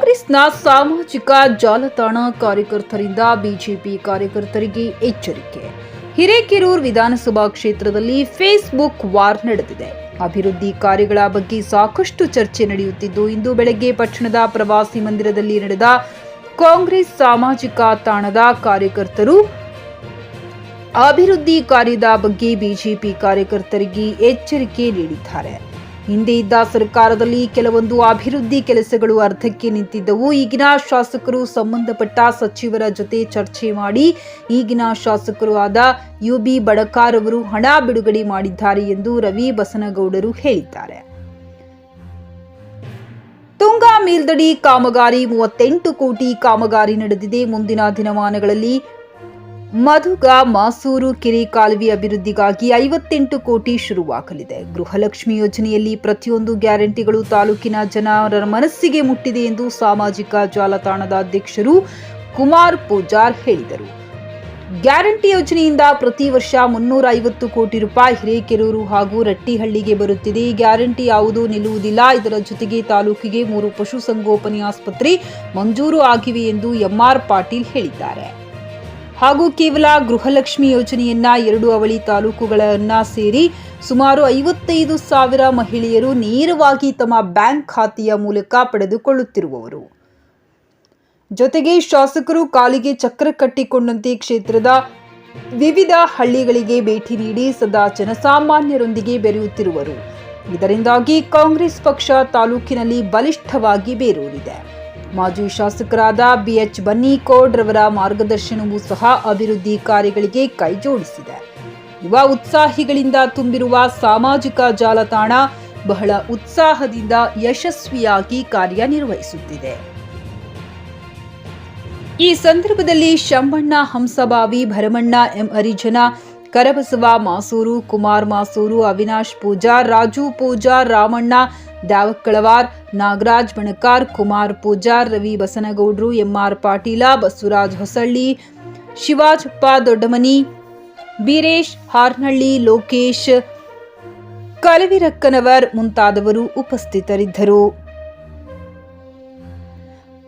ಕಾಂಗ್ರೆಸ್ನ ಸಾಮಾಜಿಕ ಜಾಲತಾಣ ಕಾರ್ಯಕರ್ತರಿಂದ ಬಿಜೆಪಿ ಕಾರ್ಯಕರ್ತರಿಗೆ ಎಚ್ಚರಿಕೆ. ಹಿರೇಕೆರೂರು ವಿಧಾನಸಭಾ ಕ್ಷೇತ್ರದಲ್ಲಿ ಫೇಸ್ಬುಕ್ ವಾರ್ ನಡೆದಿದೆ. ಅಭಿವೃದ್ಧಿ ಕಾರ್ಯಗಳ ಬಗ್ಗೆ ಸಾಕಷ್ಟು ಚರ್ಚೆ ನಡೆಯುತ್ತಿದ್ದು, ಇಂದು ಬೆಳಗ್ಗೆ ಪಟ್ಟಣದ ಪ್ರವಾಸಿ ಮಂದಿರದಲ್ಲಿ ನಡೆದ ಕಾಂಗ್ರೆಸ್ ಸಾಮಾಜಿಕ ತಾಣದ ಕಾರ್ಯಕರ್ತರು ಅಭಿವೃದ್ಧಿ ಕಾರ್ಯದ ಬಗ್ಗೆ ಬಿಜೆಪಿ ಕಾರ್ಯಕರ್ತರಿಗೆ ಎಚ್ಚರಿಕೆ ನೀಡಿದ್ದಾರೆ. ಹಿಂದೆ ಇದ್ದ ಸರ್ಕಾರದಲ್ಲಿ ಕೆಲವೊಂದು ಅಭಿವೃದ್ಧಿ ಕೆಲಸಗಳು ಅರ್ಧಕ್ಕೆ ನಿಂತಿದ್ದವು. ಈಗಿನ ಶಾಸಕರು ಸಂಬಂಧಪಟ್ಟ ಸಚಿವರ ಜೊತೆ ಚರ್ಚೆ ಮಾಡಿ ಈಗಿನ ಶಾಸಕರು ಆದ ಯುಬಿ ಬಣಕಾರ್ ಅವರು ಹಣ ಬಿಡುಗಡೆ ಮಾಡಿದ್ದಾರೆ ಎಂದು ರವಿ ಬಸನಗೌಡರು ಹೇಳಿದ್ದಾರೆ. ತುಂಗಾ ಮೇಲ್ದಡಿ ಕಾಮಗಾರಿ 38 ಕೋಟಿ ಕಾಮಗಾರಿ ನಡೆದಿದೆ. ಮುಂದಿನ ದಿನಮಾನಗಳಲ್ಲಿ ಮಧುಗ ಮಾಸೂರು ಕೆರೆ ಕಾಲುವೆ ಅಭಿವೃದ್ಧಿಗಾಗಿ 58 ಕೋಟಿ ಶುರುವಾಗಲಿದೆ. ಗೃಹಲಕ್ಷ್ಮಿ ಯೋಜನೆಯಲ್ಲಿ ಪ್ರತಿಯೊಂದು ಗ್ಯಾರಂಟಿಗಳು ತಾಲೂಕಿನ ಜನರ ಮನಸ್ಸಿಗೆ ಮುಟ್ಟಿದೆ ಎಂದು ಸಾಮಾಜಿಕ ಜಾಲತಾಣದ ಅಧ್ಯಕ್ಷರು ಕುಮಾರ್ ಪೂಜಾರ್ ಹೇಳಿದರು. ಗ್ಯಾರಂಟಿ ಯೋಜನೆಯಿಂದ ಪ್ರತಿ ವರ್ಷ 350 ಕೋಟಿ ರೂಪಾಯಿ ಹಿರೇಕೆರೂರು ಹಾಗೂ ರಟ್ಟಿಹಳ್ಳಿಗೆ ಬರುತ್ತಿದೆ. ಗ್ಯಾರಂಟಿ ಯಾವುದೂ ನಿಲ್ಲುವುದಿಲ್ಲ. ಇದರ ಜೊತೆಗೆ ತಾಲೂಕಿಗೆ 3 ಪಶುಸಂಗೋಪನೆ ಆಸ್ಪತ್ರೆ ಮಂಜೂರು ಆಗಿವೆ ಎಂದು ಎಂಆರ್ ಪಾಟೀಲ್ ಹೇಳಿದ್ದಾರೆ. ಹಾಗೂ ಕೇವಲ ಗೃಹಲಕ್ಷ್ಮಿ ಯೋಜನೆಯನ್ನ 2 ಅವಳಿ ತಾಲೂಕುಗಳನ್ನ ಸೇರಿ ಸುಮಾರು 55,000 ಮಹಿಳೆಯರು ನೇರವಾಗಿ ತಮ್ಮ ಬ್ಯಾಂಕ್ ಖಾತೆಯ ಮೂಲಕ ಪಡೆದುಕೊಳ್ಳುತ್ತಿರುವವರು. ಜೊತೆಗೆ ಶಾಸಕರು ಕಾಲಿಗೆ ಚಕ್ರ ಕಟ್ಟಿಕೊಂಡಂತೆ ಕ್ಷೇತ್ರದ ವಿವಿಧ ಹಳ್ಳಿಗಳಿಗೆ ಭೇಟಿ ನೀಡಿ ಸದಾ ಜನಸಾಮಾನ್ಯರೊಂದಿಗೆ ಬೆರೆಯುತ್ತಿರುವರು. ಇದರಿಂದಾಗಿ ಕಾಂಗ್ರೆಸ್ ಪಕ್ಷ ತಾಲೂಕಿನಲ್ಲಿ ಬಲಿಷ್ಠವಾಗಿ ಬೇರೂರಿದೆ. ಮಾಜಿ ಶಾಸಕರಾದ ಬಿಎಚ್ ಬನ್ನಿಕೋಡ್ ರವರ ಮಾರ್ಗದರ್ಶನವೂ ಸಹ ಅಭಿವೃದ್ಧಿ ಕಾರ್ಯಗಳಿಗೆ ಕೈ ಜೋಡಿಸಿದೆ. ಯುವ ಉತ್ಸಾಹಿಗಳಿಂದ ತುಂಬಿರುವ ಸಾಮಾಜಿಕ ಜಾಲತಾಣ ಬಹಳ ಉತ್ಸಾಹದಿಂದ ಯಶಸ್ವಿಯಾಗಿ ಕಾರ್ಯನಿರ್ವಹಿಸುತ್ತಿದೆ. ಈ ಸಂದರ್ಭದಲ್ಲಿ ಶಂಬಣ್ಣ ಹಂಸಬಾವಿ, ಭರಮಣ್ಣ ಎಂ ಹರಿಜನ, ಕರಬಸವ ಮಾಸೂರು, ಕುಮಾರ್ ಮಾಸೂರು, ಅವಿನಾಶ್ ಪೂಜಾರ್, ರಾಜು ಪೂಜಾರ್, ರಾಮಣ್ಣ ದ್ಯಾವಕ್ಕಳವಾರ್, ನಾಗರಾಜ್ ಬಣಕಾರ್, ಕುಮಾರ್ ಪೂಜಾರ್, ರವಿ ಬಸನಗೌಡ್ರು, ಎಂಆರ್ ಪಾಟೀಲ, ಬಸವರಾಜ್ ಹೊಸಳ್ಳಿ, ಶಿವಾಜಪ್ಪ ದೊಡ್ಡಮನಿ, ಬೀರೇಶ್ ಹಾರ್ನಹಳ್ಳಿ, ಲೋಕೇಶ್ ಕಲವಿರಕ್ಕನವರ್ ಮುಂತಾದವರು ಉಪಸ್ಥಿತರಿದ್ದರು.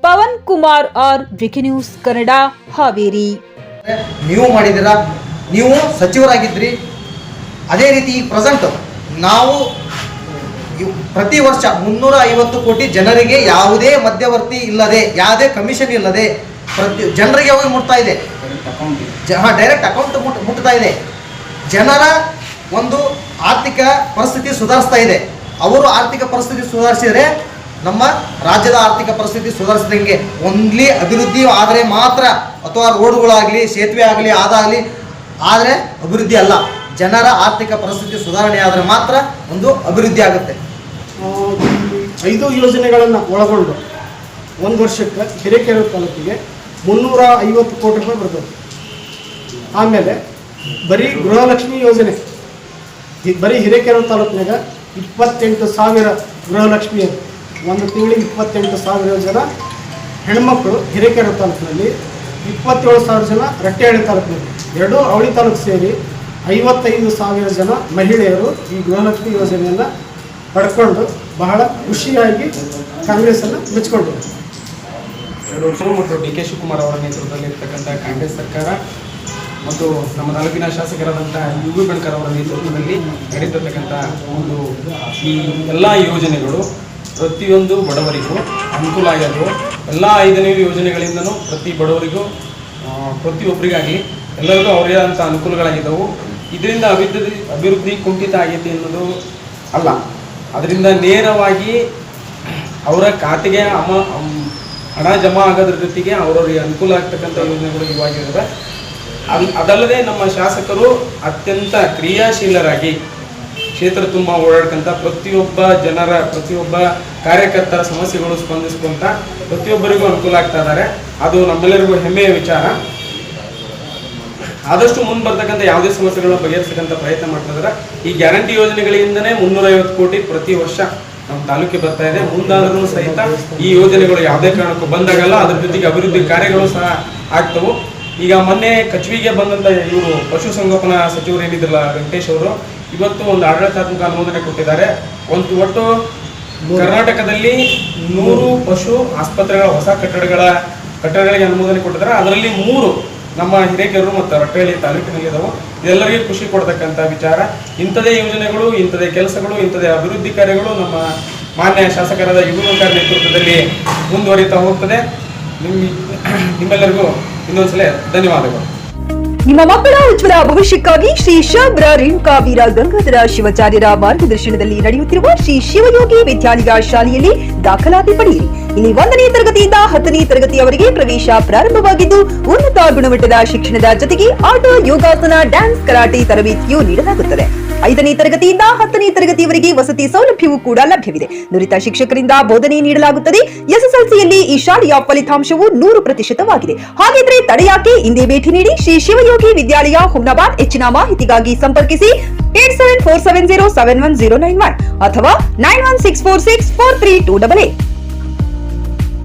Pavan Kumar R, Vicky news Kannada, Haveri. ನೀವು ಮಾಡಿದಿರಾ, ನೀವು ಸಚಿವರಾಗಿದ್ರಿ. ಅದೇ ರೀತಿ ಪ್ರೆಸೆಂಟ್ ನಾವು ಪ್ರತಿ ವರ್ಷ 350 ಕೋಟಿ ಜನರಿಗೆ ಯಾವುದೇ ಮಧ್ಯವರ್ತಿ ಇಲ್ಲದೆ, ಯಾವುದೇ ಕಮಿಷನ್ ಇಲ್ಲದೆ ಪ್ರತಿ ಜನರಿಗೆ ಹೋಗಿ ಮುಟ್ತಾ ಇದೆ. ಡೈರೆಕ್ಟ್ ಅಕೌಂಟ್ ಮುಟ್ತಾ ಇದೆ. ಜನರ ಒಂದು ಆರ್ಥಿಕ ಪರಿಸ್ಥಿತಿ ಸುಧಾರಿಸ್ತಾ ಇದೆ. ಅವರು ಆರ್ಥಿಕ ಪರಿಸ್ಥಿತಿ ಸುಧಾರಿಸಿದರೆ ನಮ್ಮ ರಾಜ್ಯದ ಆರ್ಥಿಕ ಪರಿಸ್ಥಿತಿ ಸುಧಾರಿಸಿದಂಗೆ. ಓನ್ಲಿ ಅಭಿವೃದ್ಧಿ ಆದರೆ ಮಾತ್ರ, ಅಥವಾ ರೋಡ್ಗಳಾಗಲಿ, ಸೇತುವೆ ಆಗಲಿ, ಅದಾಗಲಿ ಆದರೆ ಅಭಿವೃದ್ಧಿ ಅಲ್ಲ. ಜನರ ಆರ್ಥಿಕ ಪರಿಸ್ಥಿತಿ ಸುಧಾರಣೆ ಆದರೆ ಮಾತ್ರ ಒಂದು ಅಭಿವೃದ್ಧಿ ಆಗುತ್ತೆ. 5 ಯೋಜನೆಗಳನ್ನು ಒಳಗೊಂಡು ಒಂದು ವರ್ಷಕ್ಕೆ ಹಿರೇಕೆರೂರು ತಾಲೂಕಿಗೆ 350 ಕೋಟಿ ರೂಪಾಯಿ ಬರ್ತದೆ. ಆಮೇಲೆ ಬರೀ ಗೃಹಲಕ್ಷ್ಮಿ ಯೋಜನೆ ಬರೀ ಹಿರೇಕೆರೂರು ತಾಲೂಕಿನಾಗ 28,000 ಗೃಹಲಕ್ಷ್ಮಿ, ಒಂದು ತಿಂಗಳಿಗೆ 28,000 ಜನ ಹೆಣ್ಮಕ್ಳು ಹಿರೇಕೆರೂರು ತಾಲೂಕಿನಲ್ಲಿ, 27,000 ಜನ ರಟ್ಟಿಹಳ್ಳಿ ತಾಲೂಕಿನಲ್ಲಿ, 2 ಅವಳಿ ತಾಲೂಕು ಸೇರಿ 55,000 ಜನ ಮಹಿಳೆಯರು ಈ ಗೃಹಲಕ್ಷ್ಮಿ ಯೋಜನೆಯನ್ನು ಪಡ್ಕೊಂಡು ಬಹಳ ಖುಷಿಯಾಗಿ ಕಾಂಗ್ರೆಸ್ಸನ್ನು ಮೆಚ್ಚಿಕೊಂಡಿದೆ. ಮತ್ತು ಡಿ ಕೆ ಶಿವಕುಮಾರ್ ಅವರ ನೇತೃತ್ವದಲ್ಲಿ ಇರ್ತಕ್ಕಂಥ ಕಾಂಗ್ರೆಸ್ ಸರ್ಕಾರ ಮತ್ತು ನಮ್ಮ ತಾಲೂಕಿನ ಶಾಸಕರಾದಂಥ ಯುಬಿ ಬಣಕಾರ್ ಅವರ ನೇತೃತ್ವದಲ್ಲಿ ನಡೀತಿರ್ತಕ್ಕಂಥ ಒಂದು ಈ ಎಲ್ಲ ಯೋಜನೆಗಳು ಪ್ರತಿಯೊಂದು ಬಡವರಿಗೂ ಅನುಕೂಲ ಆಗೋದು. ಎಲ್ಲ 5ನೇ ಯೋಜನೆಗಳಿಂದನೂ ಪ್ರತಿ ಬಡವರಿಗೂ, ಪ್ರತಿಯೊಬ್ಬರಿಗಾಗಿ ಎಲ್ಲರಿಗೂ ಅವರೇ ಆದಂಥ ಅನುಕೂಲಗಳಾಗಿದ್ದವು. ಇದರಿಂದ ಅಭಿವೃದ್ಧಿ ಕುಂಠಿತ ಆಗೈತಿ ಅನ್ನೋದು ಅಲ್ಲ. ಅದರಿಂದ ನೇರವಾಗಿ ಅವರ ಖಾತೆಗೆ ಹಣ ಜಮಾ ಆಗೋದ್ರ ಜೊತೆಗೆ ಅವರವರಿಗೆ ಅನುಕೂಲ ಆಗ್ತಕ್ಕಂಥ ಯೋಜನೆಗಳು ಇವಾಗಿದ್ದಾವೆ. ಅದಲ್ಲದೆ ನಮ್ಮ ಶಾಸಕರು ಅತ್ಯಂತ ಕ್ರಿಯಾಶೀಲರಾಗಿ ಕ್ಷೇತ್ರ ತುಂಬ ಓಡಾಡ್ಕೊಂತ ಪ್ರತಿಯೊಬ್ಬ ಕಾರ್ಯಕರ್ತರ ಸಮಸ್ಯೆಗಳು ಸ್ಪಂದಿಸ್ಕೊಂತ ಪ್ರತಿಯೊಬ್ಬರಿಗೂ ಅನುಕೂಲ ಆಗ್ತಾ ಇದ್ದಾರೆ. ಅದು ನಮ್ಮೆಲ್ಲರಿಗೂ ಹೆಮ್ಮೆಯ ವಿಚಾರ. ಆದಷ್ಟು ಮುಂದೆ ಬರ್ತಕ್ಕಂಥ ಯಾವುದೇ ಸಮಸ್ಯೆಗಳನ್ನ ಬಗೆಹರಿಸತಕ್ಕಂಥ ಪ್ರಯತ್ನ ಮಾಡ್ತಾ ಇದ್ದಾರೆ. ಈ ಗ್ಯಾರಂಟಿ ಯೋಜನೆಗಳಿಂದನೇ 350 ಕೋಟಿ ಪ್ರತಿ ವರ್ಷ ನಮ್ಮ ತಾಲೂಕಿಗೆ ಬರ್ತಾ ಇದೆ. ಮುಂದಾದ್ರೂ ಸಹಿತ ಈ ಯೋಜನೆಗಳು ಯಾವುದೇ ಕಾರಣಕ್ಕೂ ಬಂದಾಗಲ್ಲ. ಅದ್ರ ಜೊತೆಗೆ ಅಭಿವೃದ್ಧಿ ಕಾರ್ಯಗಳು ಸಹ ಆಗ್ತವು. ಈಗ ಮೊನ್ನೆ ಕಚವಿಗೆ ಬಂದಂಥ ಇವರು ಪಶುಸಂಗೋಪನಾ ಸಚಿವರು ಏನಿದ್ರಲ್ಲ ವೆಂಕಟೇಶ್ ಅವರು, ಇವತ್ತು ಒಂದು ಆಡಳಿತಾತ್ಮಕ ಅನುಮೋದನೆ ಕೊಟ್ಟಿದ್ದಾರೆ. ಒಟ್ಟು ಕರ್ನಾಟಕದಲ್ಲಿ 100 ಪಶು ಆಸ್ಪತ್ರೆಗಳ ಹೊಸ ಕಟ್ಟಡಗಳಿಗೆ ಅನುಮೋದನೆ ಕೊಟ್ಟಿದ್ದಾರೆ. ಅದರಲ್ಲಿ 3 ನಮ್ಮ ಹಿರೇಕೆರೂರು ಮತ್ತು ರಟ್ಟಹಳ್ಳಿ ತಾಲೂಕಿನಲ್ಲಿ ಇದಾವೆ. ಇದೆಲ್ಲರಿಗೂ ಖುಷಿ ಕೊಡ್ತಕ್ಕಂಥ ವಿಚಾರ. ಇಂಥದೇ ಯೋಜನೆಗಳು, ಇಂಥದೇ ಕೆಲಸಗಳು, ಇಂಥದೇ ಅಭಿವೃದ್ಧಿ ಕಾರ್ಯಗಳು ನಮ್ಮ ಮಾನ್ಯ ಶಾಸಕರಾದ ಯು ವಿ ನೇತೃತ್ವದಲ್ಲಿ ಮುಂದುವರಿತಾ ಹೋಗ್ತದೆ. ನಿಮ್ಮೆಲ್ಲರಿಗೂ ಇನ್ನೊಂದ್ಸಲ ಧನ್ಯವಾದಗಳು. ನಿಮ್ಮ ಮಕ್ಕಳ ಉಜ್ವಲ ಭವಿಷ್ಯಕ್ಕಾಗಿ ಶ್ರೀ ಶಬ್ರ ರೇಣುಕಾ ವೀರ ಗಂಗಾಧರ ಶಿವಾಚಾರ್ಯರ ಮಾರ್ಗದರ್ಶನದಲ್ಲಿ ನಡೆಯುತ್ತಿರುವ ಶ್ರೀ ಶಿವಯೋಗಿ ವಿದ್ಯಾಲಯ ಶಾಲೆಯಲ್ಲಿ ದಾಖಲಾತಿ ಪಡೆಯಿರಿ. ಇಲ್ಲಿ 1ನೇ ತರಗತಿಯಿಂದ 10ನೇ ತರಗತಿಯವರೆಗೆ ಪ್ರವೇಶ ಪ್ರಾರಂಭವಾಗಿದ್ದು, ಉನ್ನತ ಗುಣಮಟ್ಟದ ಶಿಕ್ಷಣದ ಜೊತೆಗೆ ಆಟ, ಯೋಗಾಸನ, ಡ್ಯಾನ್ಸ್, ಕರಾಟೆ ತರಬೇತಿಯೂ ನೀಡಲಾಗುತ್ತದೆ. 5ನೇ ತರಗತಿಯಿಂದ 10ನೇ ತರಗತಿಯವರೆಗೆ ವಸತಿ ಸೌಲಭ್ಯವೂ ಕೂಡ ಲಭ್ಯವಿದೆ. ನುರಿತ ಶಿಕ್ಷಕರಿಂದ ಬೋಧನೆ ನೀಡಲಾಗುತ್ತದೆ. ಎಸ್ಎಸ್ಎಲ್ಸಿಯಲ್ಲಿ ಈ ಶಾಲೆಯ ಫಲಿತಾಂಶವು 100%ವಾಗಿದೆ. ಹಾಗಿದ್ರೆ ತಡೆಯಾಕೆ? ಇಂದೇ ಭೇಟಿ ನೀಡಿ ಶ್ರೀ ಶಿವಯೋಗಿ ವಿದ್ಯಾಲಯ, ಹುಮ್ನಾಬಾದ್. ಹೆಚ್ಚಿನ ಮಾಹಿತಿಗಾಗಿ ಸಂಪರ್ಕಿಸಿ 8747071091 ಅಥವಾ 9164643288.